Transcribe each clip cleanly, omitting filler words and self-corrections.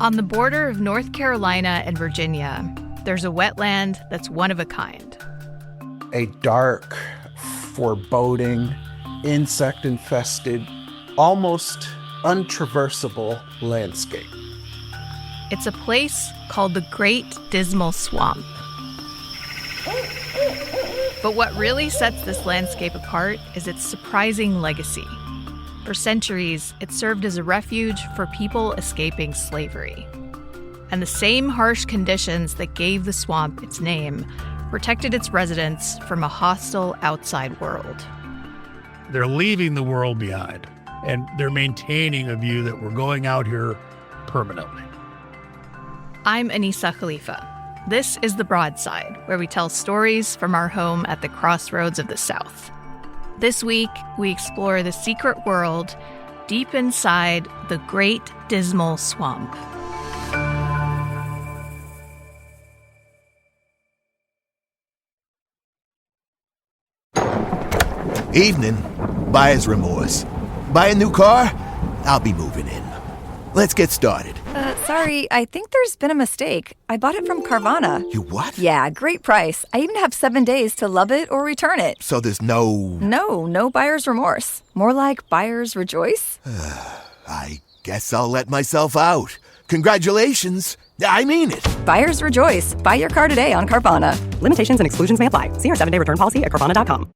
On the border of North Carolina and Virginia, there's a wetland that's one of a kind. A dark, foreboding, insect-infested, almost untraversable landscape. It's a place called the Great Dismal Swamp. But what really sets this landscape apart is its surprising legacy. For centuries, it served as a refuge for people escaping slavery. And the same harsh conditions that gave the swamp its name protected its residents from a hostile outside world. They're leaving the world behind, and they're maintaining a view that we're going out here permanently. I'm Anissa Khalifa. This is The Broadside, where we tell stories from our home at the crossroads of the South. This week, we explore the secret world deep inside the Great Dismal Swamp. Evening. Buyer's remorse. Buy a new car? I'll be moving in. Let's get started. Sorry, I think there's been a mistake. I bought it from Carvana. You what? Yeah, great price. I even have 7 days to love it or return it. So there's no... No buyer's remorse. More like buyer's rejoice. I guess I'll let myself out. Congratulations. I mean it. Buyer's rejoice. Buy your car today on Carvana. Limitations and exclusions may apply. See our 7-day return policy at Carvana.com.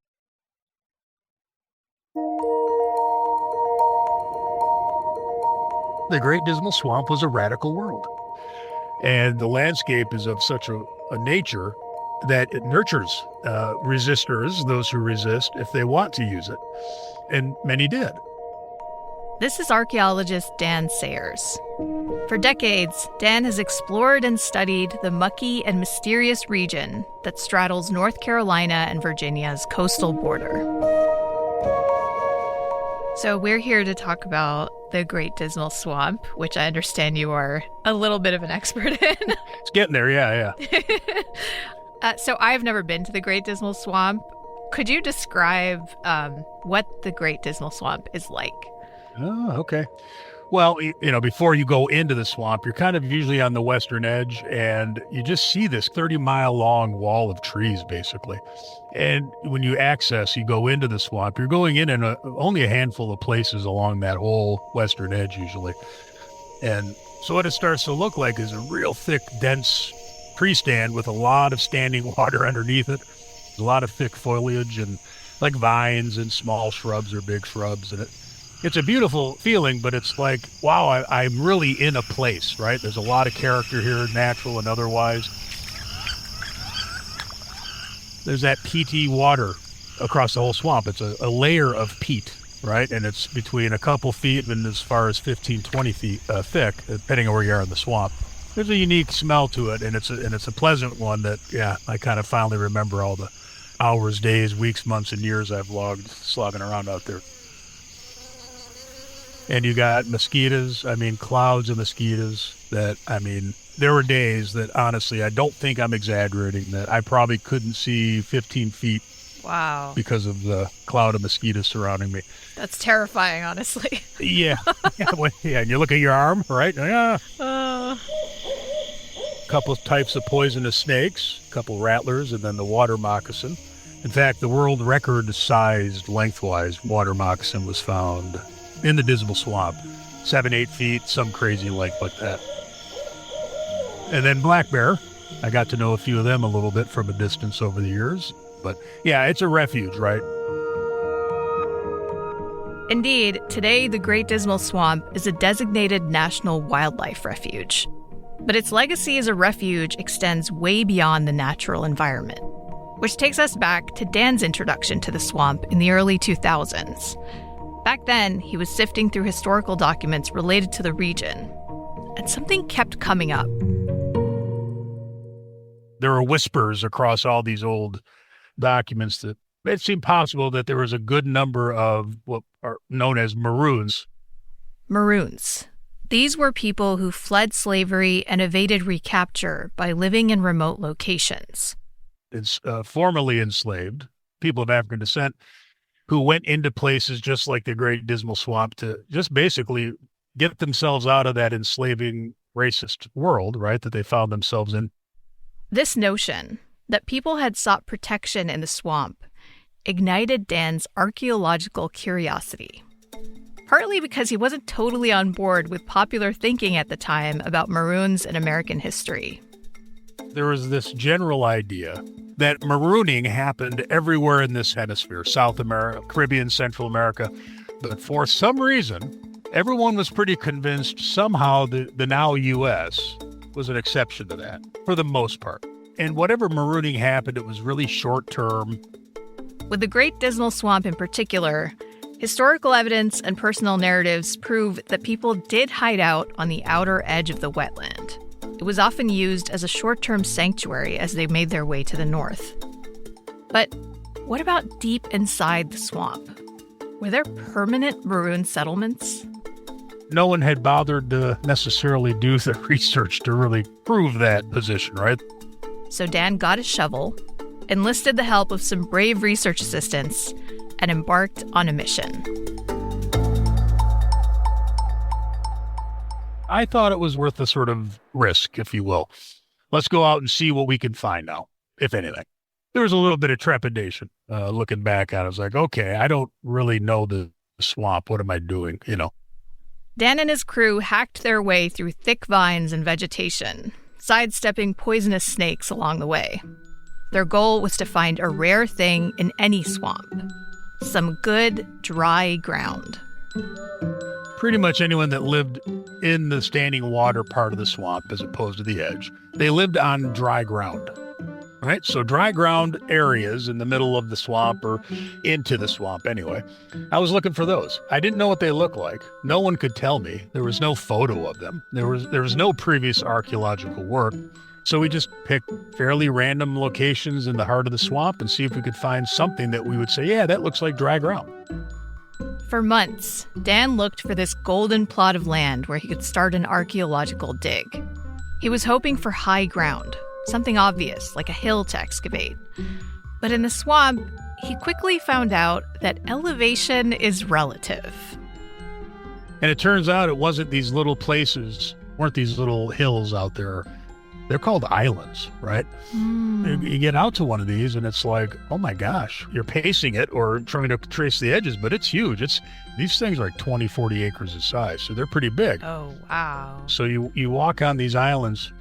The Great Dismal Swamp was a radical world. And the landscape is of such a nature that it nurtures resistors, those who resist, if they want to use it. And many did. This is archaeologist Dan Sayers. For decades, Dan has explored and studied the mucky and mysterious region that straddles North Carolina and Virginia's coastal border. So we're here to talk about the Great Dismal Swamp, which I understand you are a little bit of an expert in. It's getting there, yeah. So I've never been to the Great Dismal Swamp. Could you describe what the Great Dismal Swamp is like? Oh, okay. Well, before you go into the swamp, you're kind of usually on the western edge, and you just see this 30-mile-long wall of trees, basically. And when you go into the swamp, you're going in only a handful of places along that whole western edge, usually. And so what it starts to look like is a real thick, dense tree stand with a lot of standing water underneath it, a lot of thick foliage and like vines and small shrubs or big shrubs, and it's a beautiful feeling, but it's like, wow, I'm really in a place, right? There's a lot of character here, natural and otherwise. There's that peaty water across the whole swamp. It's a layer of peat, right? And it's between a couple feet and as far as 15, 20 feet thick, depending on where you are in the swamp. There's a unique smell to it, and it's a pleasant one that, I kind of finally remember all the hours, days, weeks, months, and years I've logged slogging around out there. And you got mosquitoes, clouds of mosquitoes there were days that, honestly, I don't think I'm exaggerating, that I probably couldn't see 15 feet. Wow. Because of the cloud of mosquitoes surrounding me. That's terrifying, honestly. Yeah. And you look at your arm, right? Yeah. Couple of types of poisonous snakes, a couple rattlers, and then the water moccasin. In fact, the world record-sized lengthwise water moccasin was found in the Dismal Swamp, 7-8 feet, some crazy length like that. And then black bear. I got to know a few of them a little bit from a distance over the years. But yeah, it's a refuge, right? Indeed, today the Great Dismal Swamp is a designated national wildlife refuge. But its legacy as a refuge extends way beyond the natural environment, which takes us back to Dan's introduction to the swamp in the early 2000s. Back then, he was sifting through historical documents related to the region, and something kept coming up. There were whispers across all these old documents that it seemed possible that there was a good number of what are known as maroons. Maroons. These were people who fled slavery and evaded recapture by living in remote locations. It's formerly enslaved, people of African descent, who went into places just like the Great Dismal Swamp to just basically get themselves out of that enslaving racist world, right, that they found themselves in. This notion that people had sought protection in the swamp ignited Dan's archaeological curiosity. Partly because he wasn't totally on board with popular thinking at the time about maroons in American history. There was this general idea that marooning happened everywhere in this hemisphere, South America, Caribbean, Central America. But for some reason, everyone was pretty convinced somehow the now U.S. was an exception to that, for the most part. And whatever marooning happened, it was really short-term. With the Great Dismal Swamp in particular, historical evidence and personal narratives prove that people did hide out on the outer edge of the wetland. It was often used as a short-term sanctuary as they made their way to the north. But what about deep inside the swamp? Were there permanent maroon settlements? No one had bothered to necessarily do the research to really prove that position, right? So Dan got a shovel, enlisted the help of some brave research assistants, and embarked on a mission. I thought it was worth the sort of risk, if you will. Let's go out and see what we can find now, if anything. There was a little bit of trepidation looking back at it. I was like, okay, I don't really know the swamp. What am I doing? Dan and his crew hacked their way through thick vines and vegetation, sidestepping poisonous snakes along the way. Their goal was to find a rare thing in any swamp, some good, dry ground. Pretty much anyone that lived in the standing water part of the swamp as opposed to the edge, they lived on dry ground, right? So dry ground areas in the middle of the swamp or into the swamp anyway. I was looking for those. I didn't know what they looked like. No one could tell me. There was no photo of them. There was no previous archaeological work. So we just picked fairly random locations in the heart of the swamp and see if we could find something that we would say, yeah, that looks like dry ground. For months, Dan looked for this golden plot of land where he could start an archaeological dig. He was hoping for high ground, something obvious like a hill to excavate. But in the swamp, he quickly found out that elevation is relative. And it turns out it wasn't these little places, weren't these little hills out there. They're called islands, right? You get out to one of these and it's like, oh my gosh, you're pacing it or trying to trace the edges, but it's huge. These things are like 20, 40 acres in size, so they're pretty big. Oh, wow. So you walk on these islands,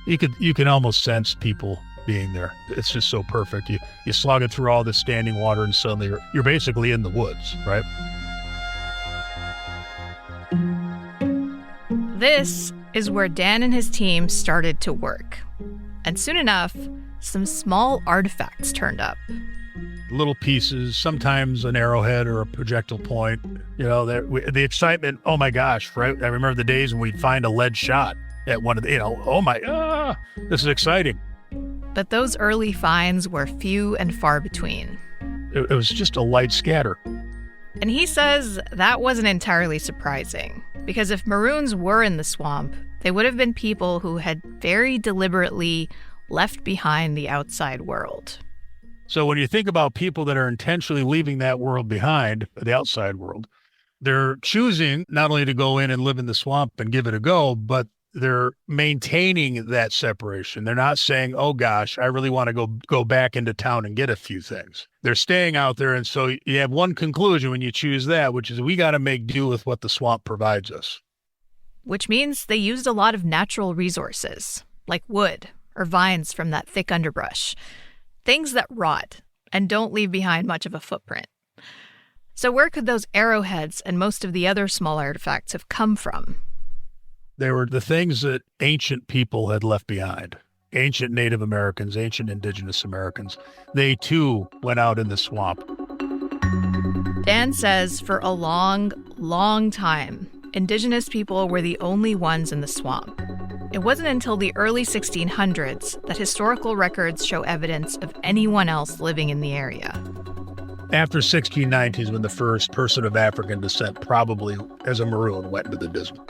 you can almost sense people being there. It's just so perfect. You slog it through all this standing water and suddenly you're basically in the woods, right? This is where Dan and his team started to work. And soon enough, some small artifacts turned up. Little pieces, sometimes an arrowhead or a projectile point. The excitement, oh my gosh, right? I remember the days when we'd find a lead shot at one of the, this is exciting. But those early finds were few and far between. It was just a light scatter. And he says that wasn't entirely surprising, because if maroons were in the swamp, they would have been people who had very deliberately left behind the outside world. So when you think about people that are intentionally leaving that world behind, the outside world, they're choosing not only to go in and live in the swamp and give it a go, but they're maintaining that separation. They're not saying, oh gosh, I really want to go back into town and get a few things. They're staying out there. And so you have one conclusion when you choose that, which is we got to make do with what the swamp provides us. Which means they used a lot of natural resources, like wood or vines from that thick underbrush, things that rot and don't leave behind much of a footprint. So where could those arrowheads and most of the other small artifacts have come from? They were the things that ancient people had left behind. Ancient Native Americans, ancient Indigenous Americans. They too went out in the swamp. Dan says for a long, long time, Indigenous people were the only ones in the swamp. It wasn't until the early 1600s that historical records show evidence of anyone else living in the area. After 1690 is when the first person of African descent, probably as a maroon, went into the Dismal.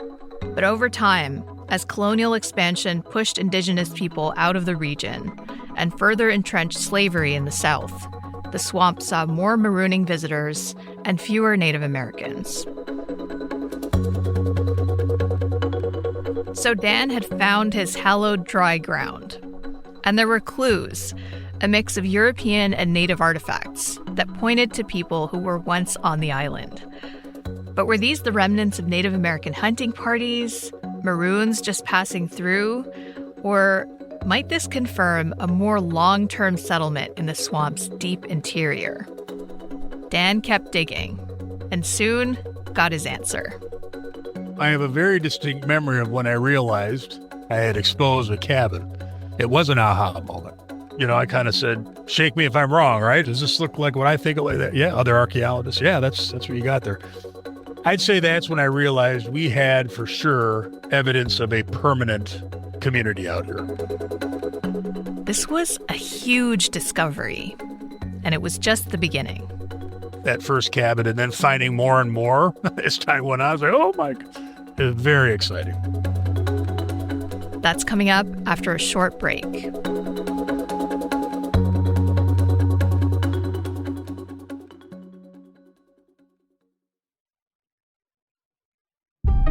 But over time, as colonial expansion pushed Indigenous people out of the region and further entrenched slavery in the South, the swamp saw more marooning visitors and fewer Native Americans. So Dan had found his hallowed dry ground. And there were clues, a mix of European and native artifacts that pointed to people who were once on the island. But were these the remnants of Native American hunting parties, maroons just passing through, or might this confirm a more long-term settlement in the swamp's deep interior? Dan kept digging, and soon got his answer. I have a very distinct memory of when I realized I had exposed a cabin. It was an aha moment. I kind of said, shake me if I'm wrong, right? Does this look like what I think of? Yeah, other archaeologists. Yeah, that's what you got there. I'd say that's when I realized we had, for sure, evidence of a permanent community out here. This was a huge discovery, and it was just the beginning. That first cabin, and then finding more and more as time went on, I was like, oh my God. It was very exciting. That's coming up after a short break.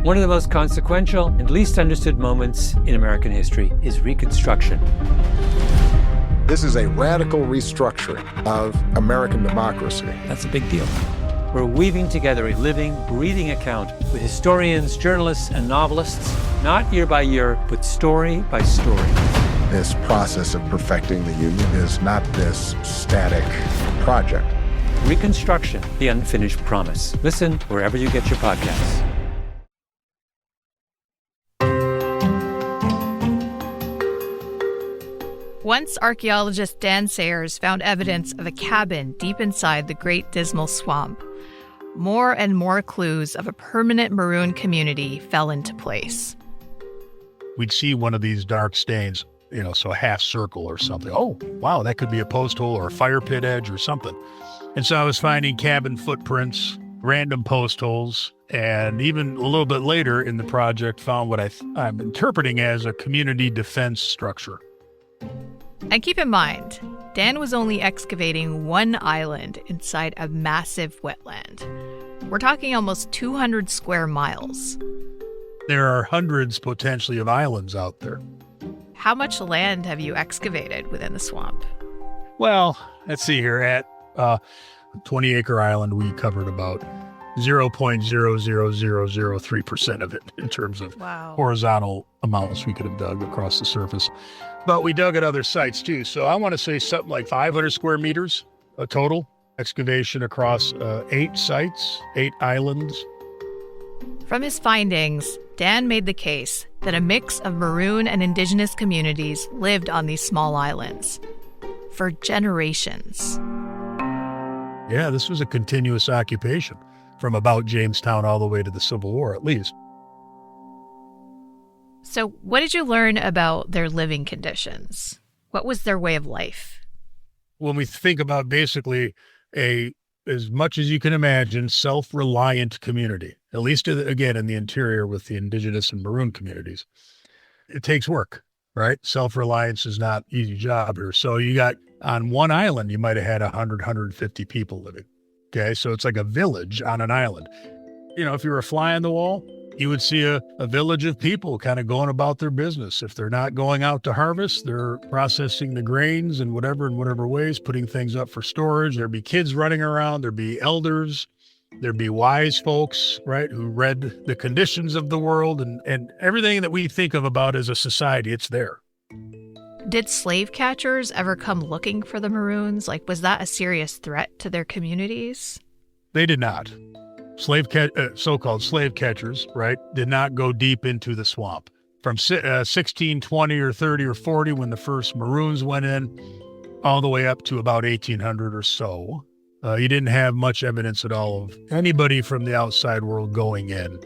One of the most consequential and least understood moments in American history is Reconstruction. This is a radical restructuring of American democracy. That's a big deal. We're weaving together a living, breathing account with historians, journalists, and novelists, not year by year, but story by story. This process of perfecting the Union is not this static project. Reconstruction, the unfinished promise. Listen wherever you get your podcasts. Once archaeologist Dan Sayers found evidence of a cabin deep inside the Great Dismal Swamp, more and more clues of a permanent maroon community fell into place. We'd see one of these dark stains, so a half circle or something. Oh, wow, that could be a post hole or a fire pit edge or something. And so I was finding cabin footprints, random post holes, and even a little bit later in the project found what I'm interpreting as a community defense structure. And keep in mind, Dan was only excavating one island inside a massive wetland. We're talking almost 200 square miles. There are hundreds potentially of islands out there. How much land have you excavated within the swamp? Well, let's see here. At 20-acre island, we covered about 0.00003% of it in terms of horizontal amounts we could have dug across the surface. But we dug at other sites too. So I want to say something like 500 square meters, a total excavation across 8 sites, 8 islands. From his findings, Dan made the case that a mix of maroon and indigenous communities lived on these small islands for generations. Yeah, this was a continuous occupation from about Jamestown all the way to the Civil War, at least. So what did you learn about their living conditions? What was their way of life? When we think about basically as much as you can imagine, self-reliant community, at least, again, in the interior with the indigenous and maroon communities, it takes work, right? Self-reliance is not an easy job here. So you got on one island, you might have had 100, 150 people living. Okay, so it's like a village on an island. If you were a fly on the wall, you would see a village of people kind of going about their business. If they're not going out to harvest, they're processing the grains in whatever ways, putting things up for storage. There'd be kids running around. There'd be elders. There'd be wise folks, right, who read the conditions of the world and everything that we think of about as a society, it's there. Did slave catchers ever come looking for the maroons? Was that a serious threat to their communities? They did not. So-called slave catchers, right, did not go deep into the swamp. From 1620 or 30 or 40, when the first maroons went in, all the way up to about 1800 or so, you didn't have much evidence at all of anybody from the outside world going in.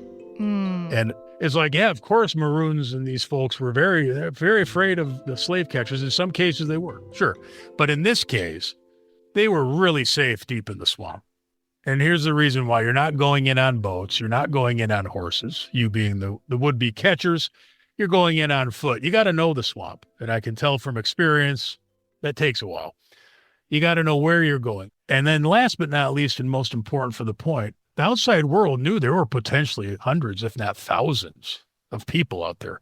And it's like, yeah, of course, maroons and these folks were very, very afraid of the slave catchers. In some cases, they were, sure. But in this case, they were really safe deep in the swamp. And here's the reason why. You're not going in on boats. You're not going in on horses. You being the would-be catchers, you're going in on foot. You got to know the swamp. And I can tell from experience, that takes a while. You got to know where you're going. And then last but not least, and most important for the point, the outside world knew there were potentially hundreds, if not thousands, of people out there.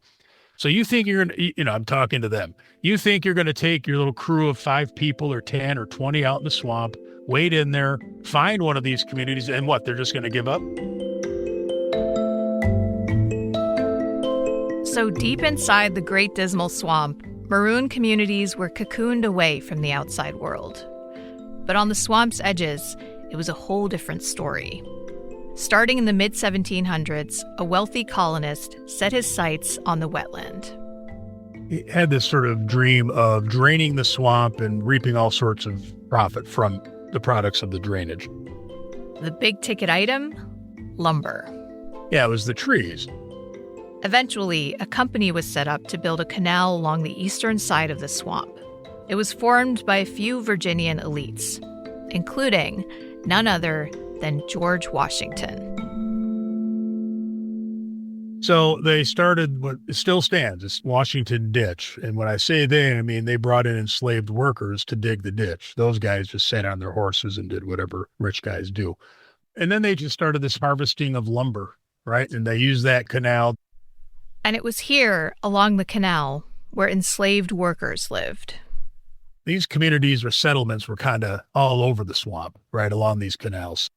So you think you're going to, I'm talking to them. You think you're going to take your little crew of 5 people or 10 or 20 out in the swamp, wade in there, find one of these communities, and what, they're just going to give up? So deep inside the Great Dismal Swamp, maroon communities were cocooned away from the outside world. But on the swamp's edges, it was a whole different story. Starting in the mid-1700s, a wealthy colonist set his sights on the wetland. He had this sort of dream of draining the swamp and reaping all sorts of profit from the products of the drainage. The big ticket item? Lumber. Yeah, it was the trees. Eventually, a company was set up to build a canal along the eastern side of the swamp. It was formed by a few Virginian elites, including none other than George Washington. So they started what still stands, this Washington Ditch. And when I say they, I mean they brought in enslaved workers to dig the ditch. Those guys just sat on their horses and did whatever rich guys do. And then they just started this harvesting of lumber, right? And they used that canal. And it was here, along the canal, where enslaved workers lived. These communities or settlements were kind of all over the swamp, right along these canals.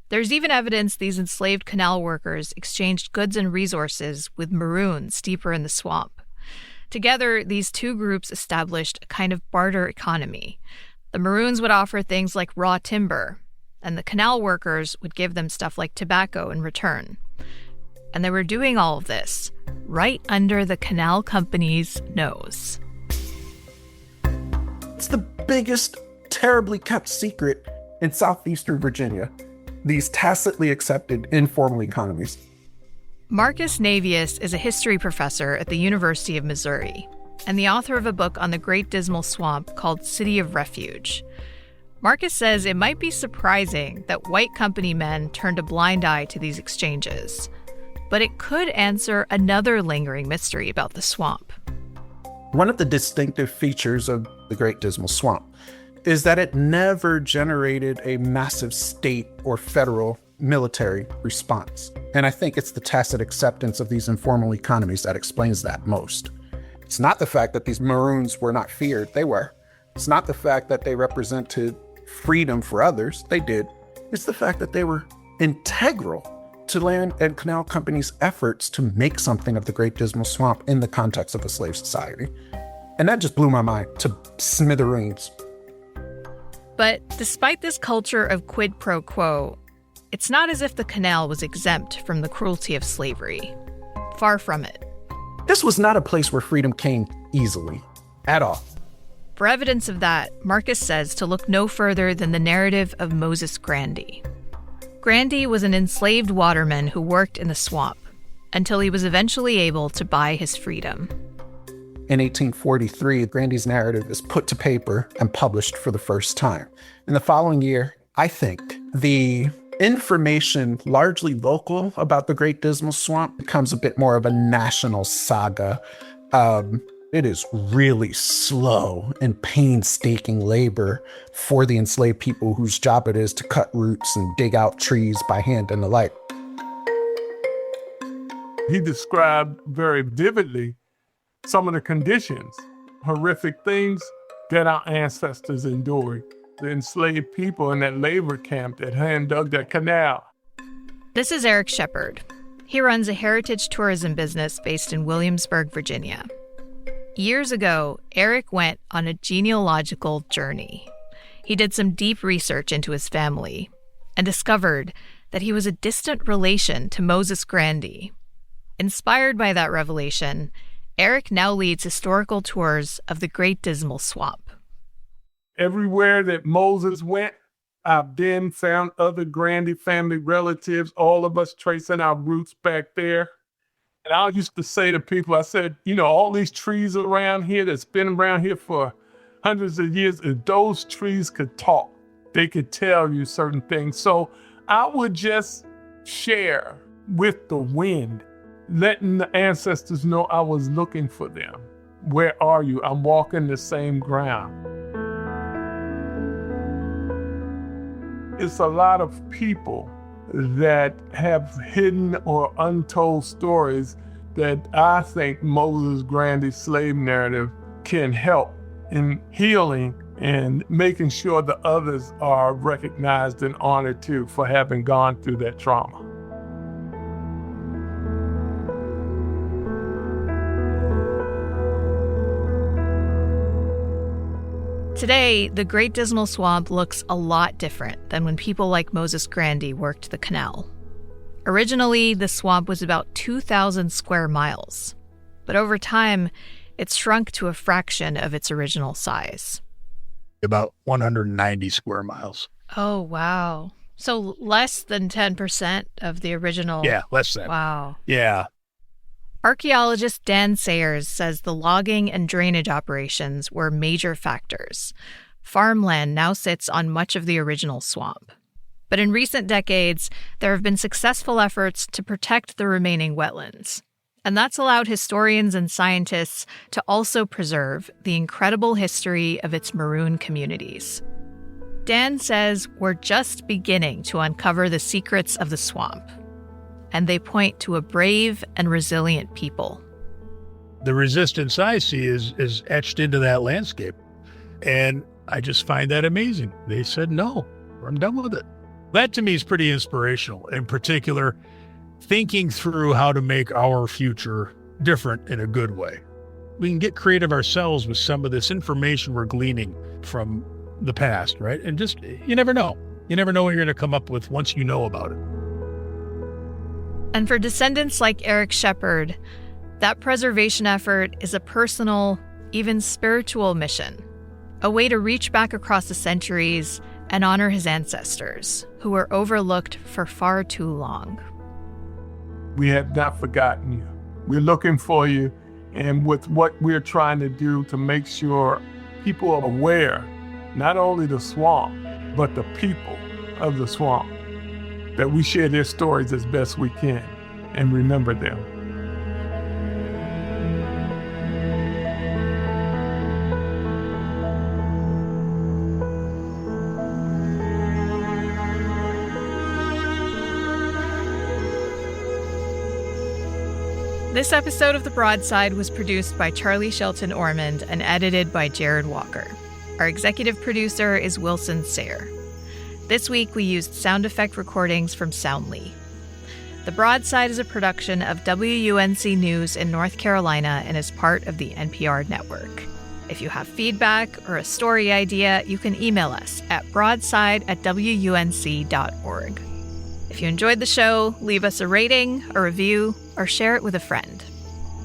There's even evidence these enslaved canal workers exchanged goods and resources with maroons deeper in the swamp. Together, these two groups established a kind of barter economy. The maroons would offer things like raw timber, and the canal workers would give them stuff like tobacco in return. And they were doing all of this right under the canal company's nose. It's the biggest, terribly kept secret in southeastern Virginia. These tacitly accepted informal economies. Marcus Navius is a history professor at the University of Missouri and the author of a book on the Great Dismal Swamp called City of Refuge. Marcus says it might be surprising that white company men turned a blind eye to these exchanges, but it could answer another lingering mystery about the swamp. One of the distinctive features of the Great Dismal Swamp is that it never generated a massive state or federal military response. And I think it's the tacit acceptance of these informal economies that explains that most. It's not the fact that these maroons were not feared, they were. It's not the fact that they represented freedom for others, they did. It's the fact that they were integral to land and canal companies' efforts to make something of the Great Dismal Swamp in the context of a slave society. And that just blew my mind to smithereens. But despite this culture of quid pro quo, it's not as if the canal was exempt from the cruelty of slavery. Far from it. This was not a place where freedom came easily, at all. For evidence of that, Marcus says to look no further than the narrative of Moses Grandy. Grandy was an enslaved waterman who worked in the swamp until he was eventually able to buy his freedom. In 1843, Grandy's narrative is put to paper and published for the first time. In the following year, I think, the information largely local about the Great Dismal Swamp becomes a bit more of a national saga. It is really slow and painstaking labor for the enslaved people whose job it is to cut roots and dig out trees by hand and the like. He described very vividly some of the conditions, horrific things that our ancestors endured. The enslaved people in that labor camp that hand dug that canal. This is Eric Shepard. He runs a heritage tourism business based in Williamsburg, Virginia. Years ago, Eric went on a genealogical journey. He did some deep research into his family and discovered that he was a distant relation to Moses Grandy. Inspired by that revelation, Eric now leads historical tours of the Great Dismal Swamp. Everywhere that Moses went, I've then found other Grandy family relatives, all of us tracing our roots back there. And I used to say to people, I said, all these trees around here that's been around here for hundreds of years, if those trees could talk, they could tell you certain things. So I would just share with the wind, letting the ancestors know I was looking for them. Where are you? I'm walking the same ground. It's a lot of people that have hidden or untold stories that I think Moses Grandy's slave narrative can help in healing and making sure the others are recognized and honored too for having gone through that trauma. Today, the Great Dismal Swamp looks a lot different than when people like Moses Grandy worked the canal. Originally, the swamp was about 2,000 square miles, but over time, it's shrunk to a fraction of its original size. About 190 square miles. Oh, wow. So less than 10% of the original. Yeah, less than. Wow. Yeah. Archaeologist Dan Sayers says the logging and drainage operations were major factors. Farmland now sits on much of the original swamp. But in recent decades, there have been successful efforts to protect the remaining wetlands. And that's allowed historians and scientists to also preserve the incredible history of its maroon communities. Dan says we're just beginning to uncover the secrets of the swamp. And they point to a brave and resilient people. The resistance I see is etched into that landscape. And I just find that amazing. They said, no, I'm done with it. That to me is pretty inspirational, in particular, thinking through how to make our future different in a good way. We can get creative ourselves with some of this information we're gleaning from the past, right? And just, you never know. You never know what you're going to come up with once you know about it. And for descendants like Eric Shepard, that preservation effort is a personal, even spiritual mission, a way to reach back across the centuries and honor his ancestors, who were overlooked for far too long. We have not forgotten you. We're looking for you, and with what we're trying to do to make sure people are aware, not only the swamp, but the people of the swamp, that we share their stories as best we can and remember them. This episode of The Broadside was produced by Charlie Shelton Ormond and edited by Jared Walker. Our executive producer is Wilson Sayre. This week, we used sound effect recordings from Soundly. The Broadside is a production of WUNC News in North Carolina and is part of the NPR network. If you have feedback or a story idea, you can email us at broadside@wunc.org. If you enjoyed the show, leave us a rating, a review, or share it with a friend.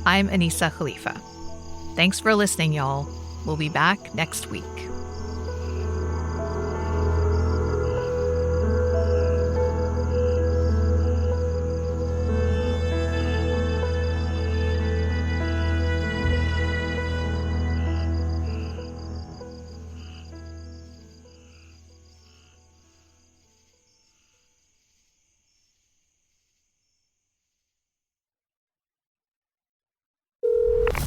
I'm Anissa Khalifa. Thanks for listening, y'all. We'll be back next week.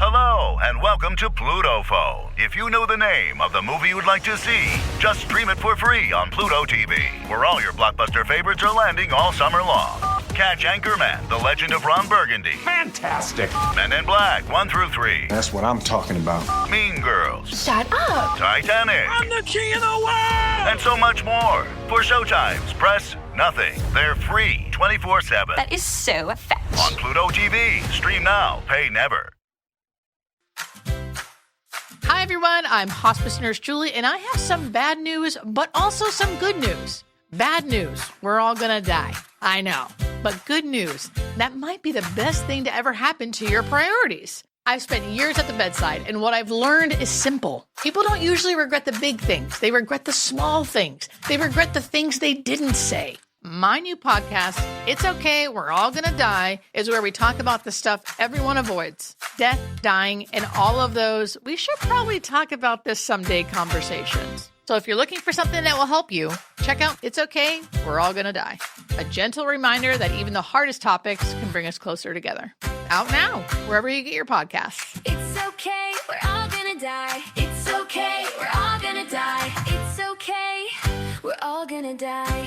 Hello, and welcome to Pluto Phone. If you know the name of the movie you'd like to see, just stream it for free on Pluto TV, where all your blockbuster favorites are landing all summer long. Catch Anchorman, The Legend of Ron Burgundy. Fantastic. Men in Black, 1 through 3. That's what I'm talking about. Mean Girls. Shut up. Titanic. I'm the king of the world. And so much more. For showtimes, press nothing. They're free 24/7. That is so fetch. On Pluto TV. Stream now. Pay never. Hi, everyone. I'm hospice nurse Julie, and I have some bad news, but also some good news. Bad news. We're all going to die. I know. But good news. That might be the best thing to ever happen to your priorities. I've spent years at the bedside, and what I've learned is simple. People don't usually regret the big things. They regret the small things. They regret the things they didn't say. My new podcast, It's Okay, We're All Gonna Die, is where we talk about the stuff everyone avoids. Death, dying, and all of those we should probably talk about this someday conversations. So if you're looking for something that will help you, check out It's Okay, We're All Gonna Die. A gentle reminder that even the hardest topics can bring us closer together. Out now, wherever you get your podcasts. It's okay, we're all gonna die. It's okay, we're all gonna die. It's okay, we're all gonna die.